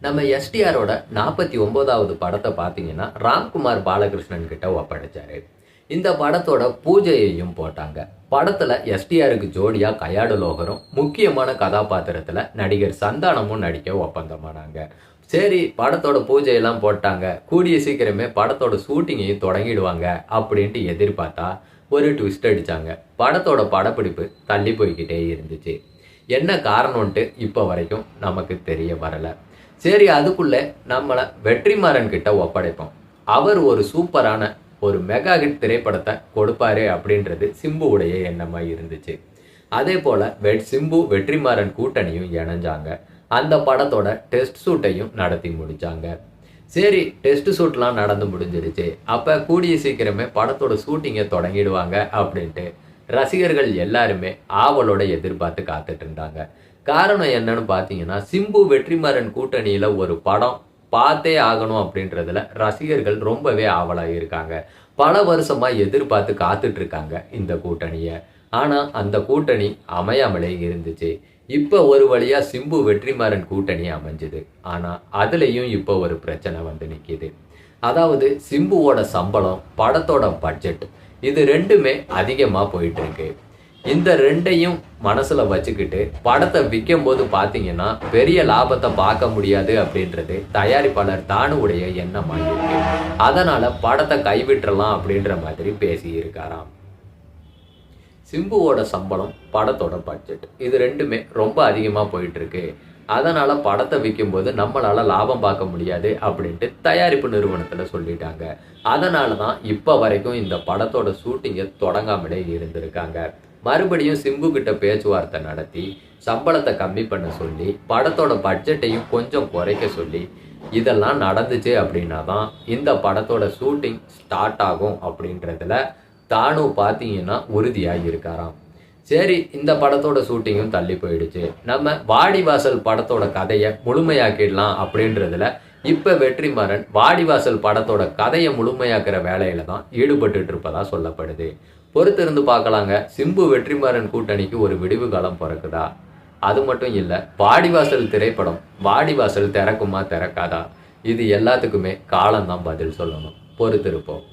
நம்ம எஸ்டிஆரோட 49வது படத்தை பார்த்தீங்கன்னா, ராம்குமார் பாலகிருஷ்ணன் கிட்ட ஒப்படைச்சாரு. இந்த படத்தோட பூஜையையும் போட்டாங்க. படத்துல எஸ்டிஆருக்கு ஜோடியா கயாடு லோகரும், முக்கியமான கதாபாத்திரத்துல நடிகர் சந்தானமும் நடிக்க ஒப்பந்தமானாங்க. சரி, படத்தோட பூஜையெல்லாம் போட்டாங்க. கூடிய சீக்கிரமே படத்தோட ஷூட்டிங்கையும் தொடங்கிடுவாங்க அப்படின்ட்டு எதிர்பார்த்தா, ஒரு ட்விஸ்ட் அடிச்சாங்க. படத்தோட படப்பிடிப்பு தள்ளி போய்க்கிட்டே இருந்துச்சு. என்ன காரணம்ன்ட்டு இப்ப வரைக்கும் நமக்கு தெரிய வரல. சரி, அதுக்குள்ள நம்மள வெற்றிமாறன் கிட்ட ஒப்படைப்போம். அவர் ஒரு சூப்பரான ஒரு மெகா ஹிட் திரைப்படத்தை கொடுப்பாரு அப்படின்றது சிம்புவுடைய எண்ணமா இருந்துச்சு. அதே போல சிம்பு வெற்றிமாறன் கூட்டணியும் இணைஞ்சாங்க. அந்த படத்தோட டெஸ்ட் ஷூட்டையும் நடத்தி முடிச்சாங்க. சரி, டெஸ்ட் ஷூட்லாம் நடந்து முடிஞ்சிருச்சு. அப்ப கூடிய சீக்கிரமே படத்தோட ஷூட்டிங்கை தொடங்கிடுவாங்க அப்படின்ட்டு ரசிகர்கள் எல்லாருமே ஆவலோட எதிர்பார்த்து காத்துட்டு இருந்தாங்க. காரணம் என்னன்னு பார்த்தீங்கன்னா, சிம்பு வெற்றிமாறன் கூட்டணியில ஒரு படம் பார்த்தே ஆகணும் அப்படின்றதுல ரசிகர்கள் ரொம்பவே ஆவலா இருக்காங்க. பல வருஷமா எதிர்பார்த்து காத்துட்டு இருக்காங்க இந்த கூட்டணிய. ஆனா அந்த கூட்டணி அமையாமலே இருந்துச்சு. இப்ப ஒரு வழியா சிம்பு வெற்றிமாறன் கூட்டணி அமைஞ்சது. ஆனா அதுலயும் இப்ப ஒரு பிரச்சனை வந்து நிக்குது. அதாவது சிம்புவோட சம்பளம், படத்தோட பட்ஜெட், இது ரெண்டுமே அதிகமா போயிட்டு இருக்கு. இந்த ரெண்டையும் மனசுல வச்சுக்கிட்டு படத்தை விற்கும் போது பார்த்தீங்கன்னா, பெரிய லாபத்தை பார்க்க முடியாது அப்படின்றது தயாரிப்பாளர் தானுவுடைய எண்ணமா இருக்கு. அதனால படத்தை கைவிட்டுறலாம் அப்படின்ற மாதிரி பேசி இருக்காராம். சிம்புவோட சம்பளம், படத்தோட பட்ஜெட், இது ரெண்டுமே ரொம்ப அதிகமா போயிட்டு இருக்கு. அதனால படத்தை விற்கும்போது நம்மளால லாபம் பார்க்க முடியாது அப்படின்ட்டு தயாரிப்பு நிறுவனத்துல சொல்லிட்டாங்க. அதனால தான் இப்ப வரைக்கும் இந்த படத்தோட ஷூட்டிங்கை தொடங்காமலே இருந்திருக்காங்க. மறுபடியும் சிம்பு கிட்ட பேச்சுவார்த்தை நடத்தி சம்பளத்தை கம்மி பண்ண சொல்லி, படத்தோட பட்ஜெட்டையும் கொஞ்சம் குறைக்க சொல்லி, இதெல்லாம் நடந்துச்சு அப்படின்னா தான் இந்த படத்தோட ஷூட்டிங் ஸ்டார்ட் ஆகும் அப்படின்றதுல தானு பார்த்தீங்கன்னா உறுதியா இருக்காராம். சரி, இந்த படத்தோட ஷூட்டிங்கும் தள்ளி போயிடுச்சு. நம்ம வாடிவாசல் படத்தோட கதையை முழுமையாக்கிடலாம் அப்படின்றதுல இப்ப வெற்றிமாறன் வாடிவாசல் படத்தோட கதையை முழுமையாக்குற வேலையில தான் ஈடுபட்டு இருப்பதா சொல்லப்படுது. பொறுத்திருந்து பார்க்கலாங்க. சிம்பு வெற்றிமாறன் கூட்டணிக்கு ஒரு விடிவு காலம் பிறக்குதா? அது மட்டும் இல்ல, வாடிவாசல் திரைப்படம் வாடிவாசல் திறக்குமா திறக்காதா? இது எல்லாத்துக்குமே காலம்தான் பதில் சொல்லணும். பொறுத்திருப்போம்.